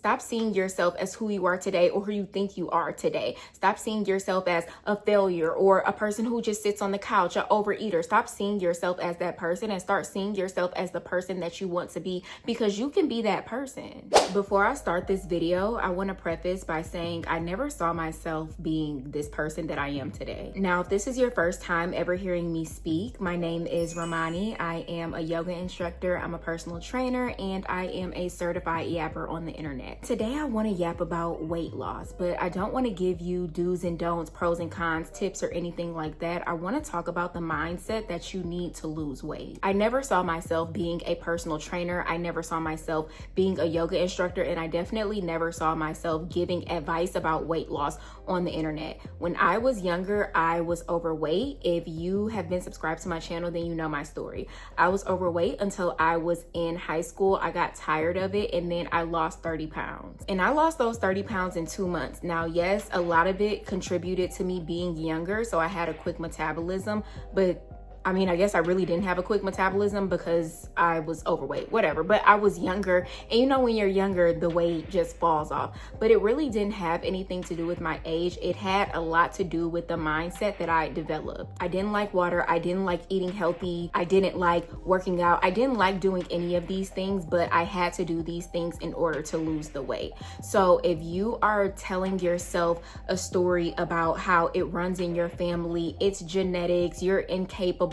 Stop seeing yourself as who you are today or who you think you are today. Stop seeing yourself as a failure or a person who just sits on the couch, an overeater. Stop seeing yourself as that person and start seeing yourself as the person that you want to be, because you can be that person. Before I start this video, I want to preface by saying I never saw myself being this person that I am today. Now, if this is your first time ever hearing me speak, my name is Romani. I am a yoga instructor, I'm a personal trainer, and I am a certified yapper on the internet. Today I want to yap about weight loss, but I don't want to give you do's and don'ts, pros and cons, tips, or anything like that. I want to talk about the mindset that you need to lose weight. I never saw myself being a personal trainer. I never saw myself being a yoga instructor, and I definitely never saw myself giving advice about weight loss on the internet. When I was younger, I was overweight. If you have been subscribed to my channel, then you know my story. I was overweight until I was in high school. I got tired of it, and then I lost 30 pounds. And I lost those 30 pounds in 2 months. Now, yes, a lot of it contributed to me being younger, so I had a quick metabolism, but I mean, I guess I really didn't have a quick metabolism because I was overweight, whatever. But I was younger, and you know, when you're younger, the weight just falls off. But it really didn't have anything to do with my age. It had a lot to do with the mindset that I developed. I didn't like water. I didn't like eating healthy. I didn't like working out. I didn't like doing any of these things, but I had to do these things in order to lose the weight. So if you are telling yourself a story about how it runs in your family, it's genetics, you're incapable,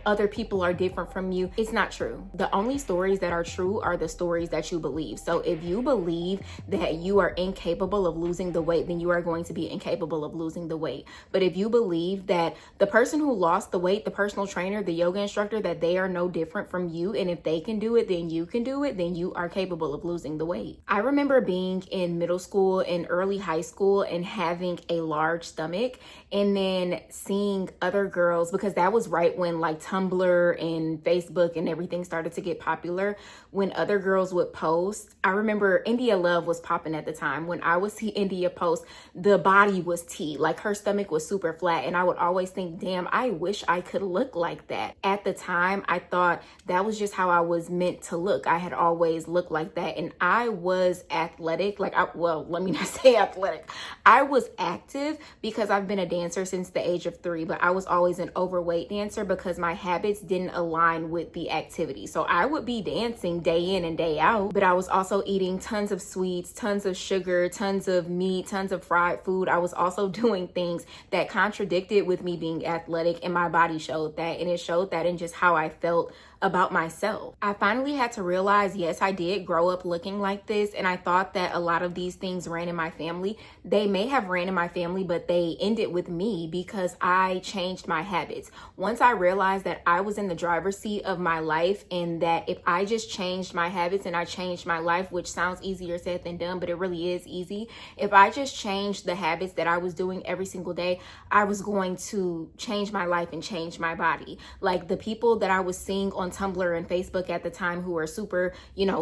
other people are different from you, it's not true. The only stories that are true are the stories that you believe. So if you believe that you are incapable of losing the weight, then you are going to be incapable of losing the weight. But if you believe that the person who lost the weight, the personal trainer, the yoga instructor, that they are no different from you, and if they can do it, then you can do it, then you are capable of losing the weight. I remember being in middle school and early high school and having a large stomach, and then seeing other girls, because that was right when like Tumblr and Facebook and everything started to get popular. When other girls would post, I remember India Love was popping at the time. When I would see India post, the body was T, like her stomach was super flat, and I would always think, damn, I wish I could look like that. At the time, I thought that was just how I was meant to look. I had always looked like that, and I was athletic. Let me not say athletic. I was active because I've been a dancer since the age of 3, but I was always an overweight dancer because my habits didn't align with the activity. So I would be dancing day in and day out, but I was also eating tons of sweets, tons of sugar, tons of meat, tons of fried food. I was also doing things that contradicted with me being athletic, and my body showed that, and it showed that in just how I felt about myself. I finally had to realize, yes, I did grow up looking like this, and I thought that a lot of these things ran in my family. They may have ran in my family, but they ended with me because I changed my habits. Once I realized that I was in the driver's seat of my life, and that if I just changed my habits and I changed my life, which sounds easier said than done, but it really is easy. If I just changed the habits that I was doing every single day, I was going to change my life and change my body. Like the people that I was seeing on Tumblr and Facebook at the time who were super,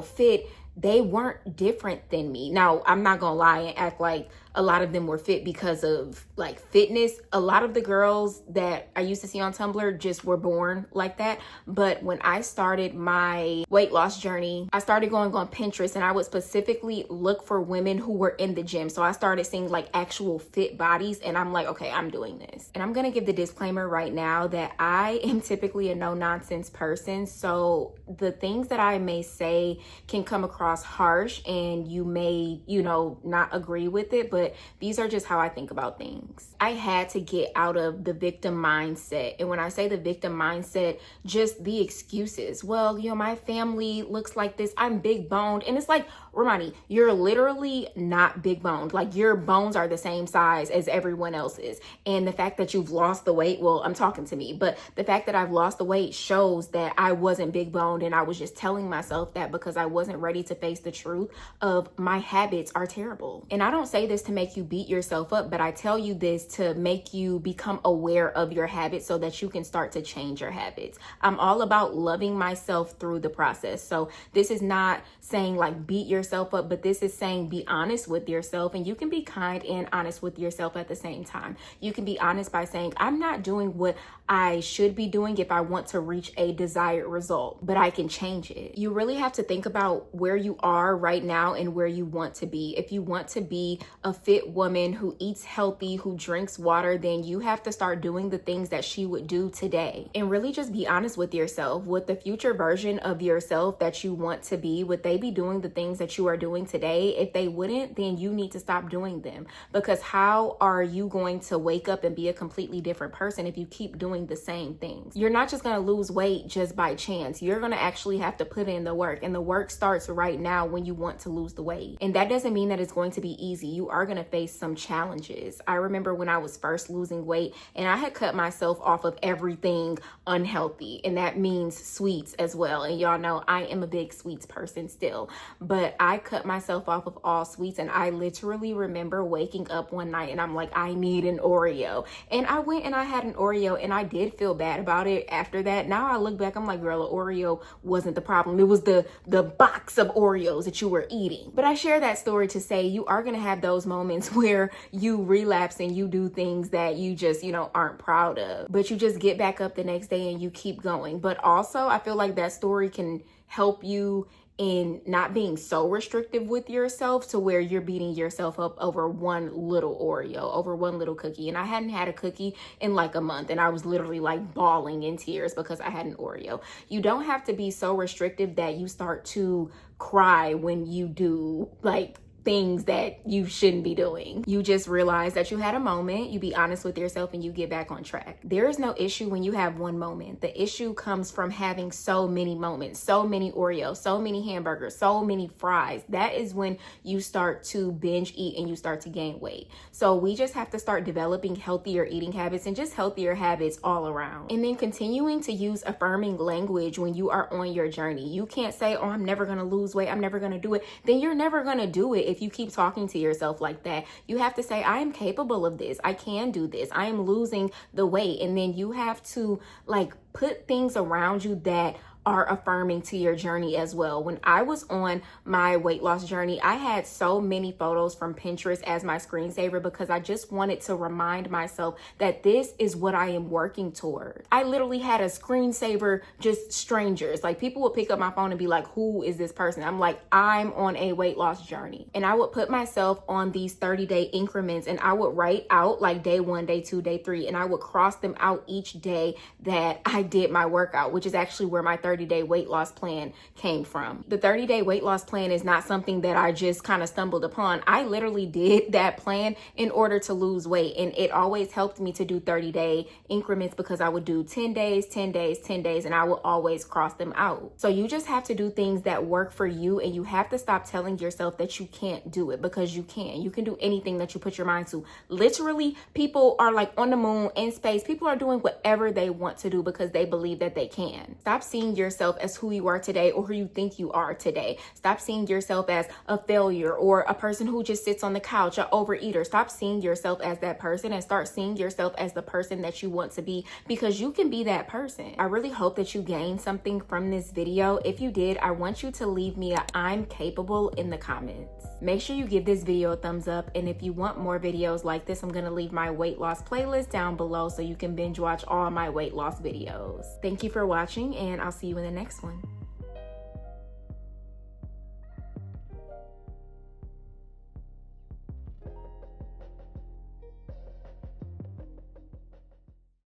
fit, they weren't different than me. Now, I'm not gonna lie and act like a lot of them were fit because of like fitness. A lot of the girls that I used to see on Tumblr just were born like that. But when I started my weight loss journey, I started going on Pinterest, and I would specifically look for women who were in the gym. So I started seeing like actual fit bodies, and I'm like, okay, I'm doing this. And I'm gonna give the disclaimer right now that I am typically a no-nonsense person. So the things that I may say can come across harsh, and you may, not agree with it, but these are just how I think about things. I had to get out of the victim mindset. And when I say the victim mindset, just the excuses. Well, my family looks like this. I'm big boned. And it's like, Romani, you're literally not big boned. Like your bones are the same size as everyone else's. And the fact that you've lost the weight, well, I'm talking to me, but the fact that I've lost the weight shows that I wasn't big boned, and I was just telling myself that because I wasn't ready to face the truth of my habits are terrible. And I don't say this to make you beat yourself up, but I tell you this to make you become aware of your habits so that you can start to change your habits. I'm all about loving myself through the process. So this is not saying like beat yourself yourself up, but this is saying be honest with yourself, and you can be kind and honest with yourself at the same time. You can be honest by saying, I'm not doing what I should be doing if I want to reach a desired result, but I can change it. You really have to think about where you are right now and where you want to be. If you want to be a fit woman who eats healthy, who drinks water, then you have to start doing the things that she would do today. And really just be honest with yourself. With the future version of yourself that you want to be, would they be doing the things that you are doing today? If they wouldn't, then you need to stop doing them, because how are you going to wake up and be a completely different person if you keep doing the same things? You're not just going to lose weight just by chance. You're going to actually have to put in the work, and the work starts right now when you want to lose the weight. And that doesn't mean that it's going to be easy. You are going to face some challenges. I remember when I was first losing weight and I had cut myself off of everything unhealthy, and that means sweets as well. And y'all know I am a big sweets person still, but I cut myself off of all sweets, and I literally remember waking up one night and I'm like, I need an Oreo. And I went and I had an Oreo, and I did feel bad about it after that. Now I look back, I'm like, girl, an Oreo wasn't the problem. It was the box of Oreos that you were eating. But I share that story to say you are going to have those moments where you relapse and you do things that you just, aren't proud of, but you just get back up the next day and you keep going. But also I feel like that story can help you in not being so restrictive with yourself to where you're beating yourself up over one little Oreo, over one little cookie. And I hadn't had a cookie in like a month, and I was literally like bawling in tears because I had an Oreo. You don't have to be so restrictive that you start to cry when you do like things that you shouldn't be doing. You just realize that you had a moment, you be honest with yourself, and you get back on track. There is no issue when you have one moment. The issue comes from having so many moments, so many Oreos, so many hamburgers, so many fries. That is when you start to binge eat and you start to gain weight. So we just have to start developing healthier eating habits and just healthier habits all around. And then continuing to use affirming language when you are on your journey. You can't say, oh, I'm never gonna lose weight, I'm never gonna do it. Then you're never gonna do it if you keep talking to yourself like that. You have to say, I am capable of this. I can do this. I am losing the weight. And then you have to put things around you that are affirming to your journey as well. When I was on my weight loss journey, I had so many photos from Pinterest as my screensaver because I just wanted to remind myself that this is what I am working toward. I literally had a screensaver, just strangers. Like people would pick up my phone and be like, who is this person? I'm like, I'm on a weight loss journey. And I would put myself on these 30-day increments, and I would write out like day 1, day 2, day 3, and I would cross them out each day that I did my workout, which is actually where my 30-day weight loss plan came from. The 30-day weight loss plan is not something that I just kind of stumbled upon. I literally did that plan in order to lose weight, and it always helped me to do 30-day increments because I would do 10 days, 10 days, 10 days, and I would always cross them out. So you just have to do things that work for you, and you have to stop telling yourself that you can't do it, because you can. You can do anything that you put your mind to. Literally, people are like on the moon, in space. People are doing whatever they want to do because they believe that they can. Stop seeing yourself as who you are today or who you think you are today. Stop seeing yourself as a failure or a person who just sits on the couch, an overeater. Stop seeing yourself as that person and start seeing yourself as the person that you want to be, because you can be that person. I really hope that you gained something from this video. If you did, I want you to leave me a I'm capable in the comments. Make sure you give this video a thumbs up, and if you want more videos like this, I'm going to leave my weight loss playlist down below so you can binge watch all my weight loss videos. Thank you for watching, and I'll see you in the next one.